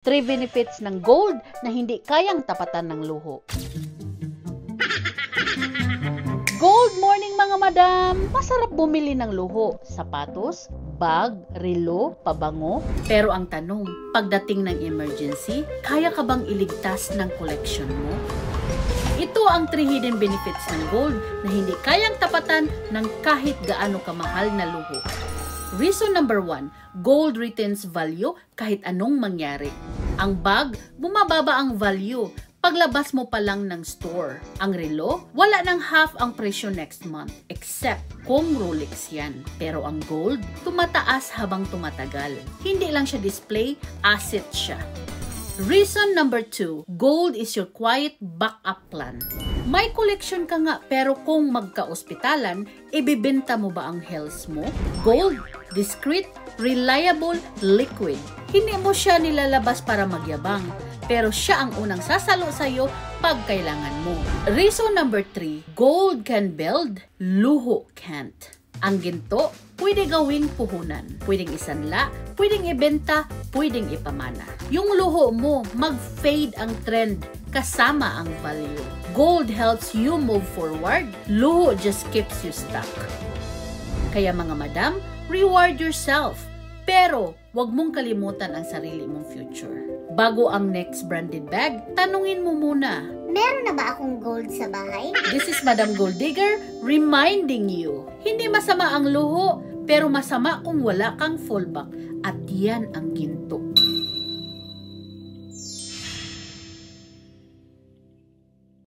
3 benefits ng gold na hindi kayang tapatan ng luho. Gold morning mga madam! Masarap bumili ng luho, sapatos, bag, relo, pabango. Pero ang tanong, pagdating ng emergency, kaya ka bang iligtas ng collection mo? Ito ang 3 hidden benefits ng gold na hindi kayang tapatan ng kahit gaano kamahal na luho. Reason number 1, gold retains value kahit anong mangyari. Ang bag, bumababa ang value paglabas mo pa lang ng store. Ang relo, wala ng half ang presyo next month, except kung Rolex yan. Pero ang gold, tumataas habang tumatagal. Hindi lang siya display, asset siya. Reason number 2, gold is your quiet backup plan. May collection ka nga pero kung magka-ospitalan, ibibenta mo ba ang health mo? Gold, discreet, reliable, liquid. Hindi mo siya nilalabas para magyabang, pero siya ang unang sasalo sa'yo pag kailangan mo. Reason number 3, gold can build, luho can't. Ang ginto, pwede gawing puhunan, pwedeng isanla, pwedeng ibenta, pwedeng ipamana. Yung luho mo, mag-fade ang trend kasama ang value. Gold helps you move forward, luho just keeps you stuck. Kaya mga madam, reward yourself, pero wag mong kalimutan ang sarili mong future. Bago ang next branded bag, tanungin mo muna, meron na ba akong gold sa bahay? This is Madam Gold Digger reminding you, hindi masama ang luho, pero masama kung wala kang fallback at yan ang ginto.